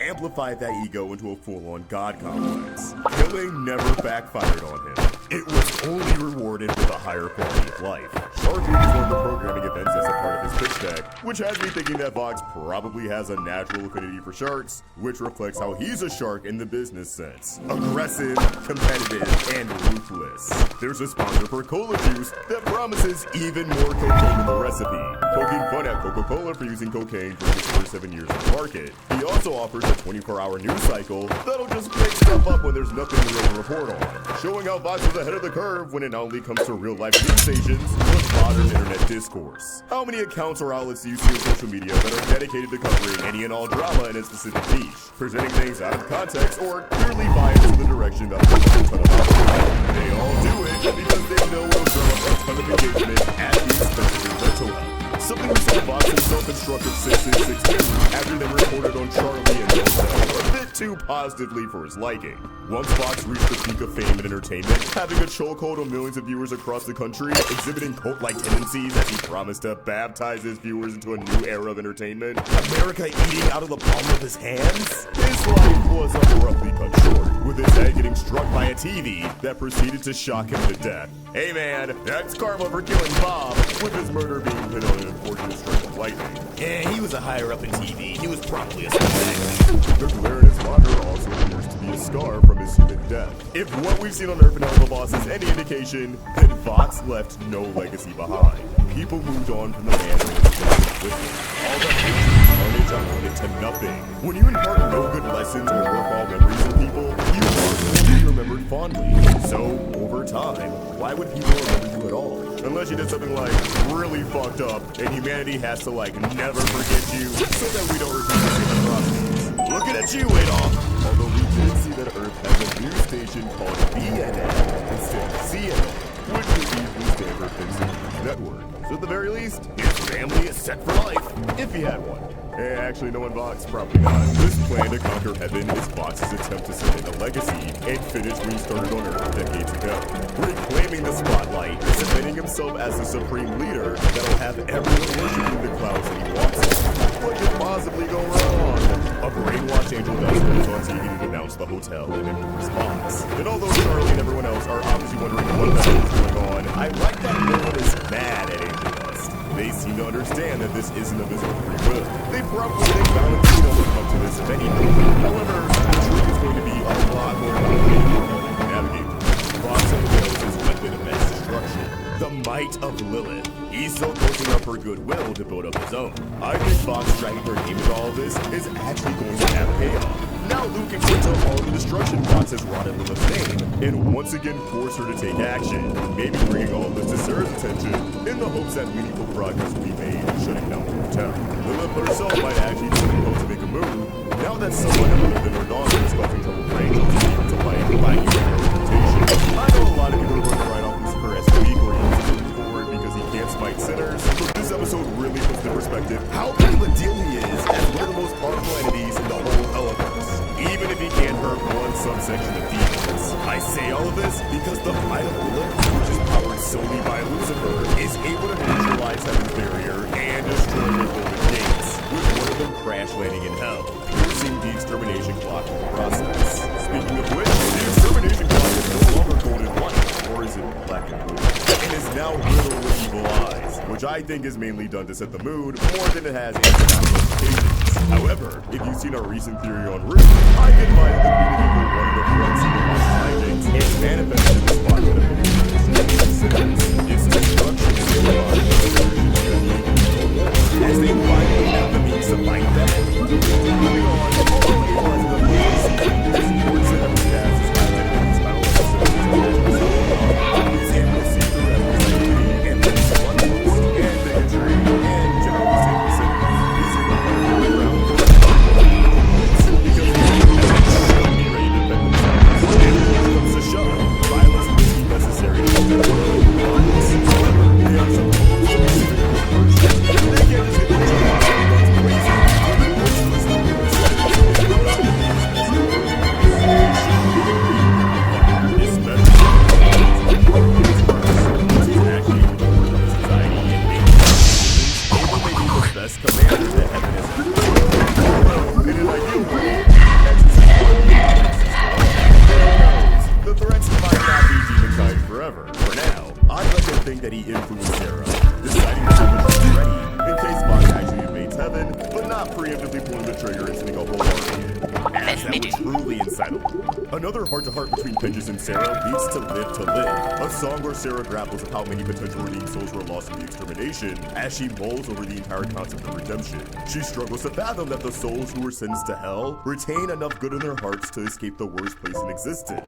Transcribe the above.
amplified that ego into a full-on god complex. Killing never backfired on him. It was only rewarded with a higher quality of life. Shark Week is one of the programming events as a part of his pitch deck, which has me thinking that Vox probably has a natural affinity for sharks, which reflects how he's a shark in the business sense. Aggressive, competitive, and ruthless. There's a sponsor for cola juice that promises even more cocaine in the recipe, poking fun at Coca-Cola for using cocaine for its first 7 years in the market. He also offers a 24-hour news cycle that'll just pick stuff up when there's nothing real to report on, showing how Vox is ahead of the curve when it not only comes to real-life news stations, but modern internet discourse. How many accounts or outlets do you see on social media that are dedicated to covering any and all drama in a specific niche, presenting things out of context or clearly biased in the direction that will a ton of output? They all do it because they know it'll drum up a ton of engagement at the expense of their mental health. Something we saw Vox himself instructed 666 News after they reported on Charlie and Yosef a bit too positively for his liking. Once Vox reached the peak of fame and entertainment, having a chokehold on millions of viewers across the country, exhibiting cult-like tendencies as he promised to baptize his viewers into a new era of entertainment, America eating out of the palm of his hands, his life was abruptly cut short, with his head getting struck by a TV that proceeded to shock him to death. Hey man, that's karma for killing Bob, with his murder being hit on an unfortunate stroke of lightning. Yeah, he was a higher up in TV. He was probably a scumbag. The glare in his monitor also appears to be a scar from his human death. If what we've seen on Earth and Hell of the Boss is any indication, then Vox left no legacy behind. People moved on from the man who was with him. All that hatred, carnage amounted to nothing. When you impart no good lessons or work all memories in people, you are remembered fondly. So, over time, why would people remember you at all? Unless you did something like really fucked up, and humanity has to never forget you, so that we don't repeat the same atrocities. Looking at you, Adolf! Although we did see that Earth has a news station called BNN instead of CNN, which would usually stand for Vincent News Network. So at the very least, his family is set for life, if he had one. Actually, no one Vox, probably not. This plan to conquer heaven is Vox's attempt to cement a legacy and finish what he started on Earth decades ago. Reclaiming the spotlight, cementing himself as the supreme leader that'll have everyone worshiping the clouds that he walks in. What could possibly go wrong? A brainwashed angel dust goes on TV to denounce the hotel and endorse Vox. And although Charlie and everyone else are obviously wondering what the hell is going on, I like that no one is mad at angel dust. They seem to understand that this isn't a visible free will. They probably think Valentino would come to this if anything. However, the truth is going to be a lot more complicated to navigate. Vox unveils his weapon of mass destruction, the might of Lilith. He's still posting up her goodwill to build up his own. I think Vox dragging her name into all of this is actually going to have payoff. Now Luke can foretell all the destruction Vox has wrought in Lilith's name, and once again force her to take action, maybe bringing all of this to Sarah's attention, in the hopes that meaningful progress will be made in shutting down the hotel. Lilith herself might actually be able to make a move, now that someone other than her daughter is causing trouble for Angel to keep to life by using her reputation. I know a lot of people are going to write off Lucifer as weak or using forward because he can't smite sinners, but this episode really puts into perspective how big of a deal he is as one of the most powerful entities in the whole Elephants, even if he can't hurt one subsection of demons. I say all of this because the might of Lilith, which is powered solely by Lucifer, is able to neutralize Heaven's barrier and destroy the golden gates, with one of them crash landing in hell, piercing the extermination clock in the process. Speaking of which, the extermination clock is no longer golden white, or is it black and blue? And is now riddled with evil eyes, which I think is mainly done to set the mood more than it has any implications. However, if you've seen our recent theory on Root, I can find that the Queen of Evil wanted to front some of my findings and manifested in the spot that its destruction is as they finally have the means to fight them. Moving on, all the reports of the supports that have cast is highlighted in this final episode. His animal sees the representativity and the abundance and bigotry and general sickness. He's in the ground because he should be ready to defend themselves. And when it comes to shove, violence may be necessary to defend the world. However, they are so close to receiving a person. They can't just get the job and guns blazing with the merciless think that he influenced Sarah, deciding to be ready in case Fox actually invades heaven, but not preemptively pulling the trigger and sending a whole army in, as that would truly incite him. Another heart-to-heart between Pengis and Sarah leads to Live, a song where Sarah grapples with how many potential redeemed souls were lost in the extermination, as she mulls over the entire concept of redemption. She struggles to fathom that the souls who were sentenced to hell retain enough good in their hearts to escape the worst place in existence.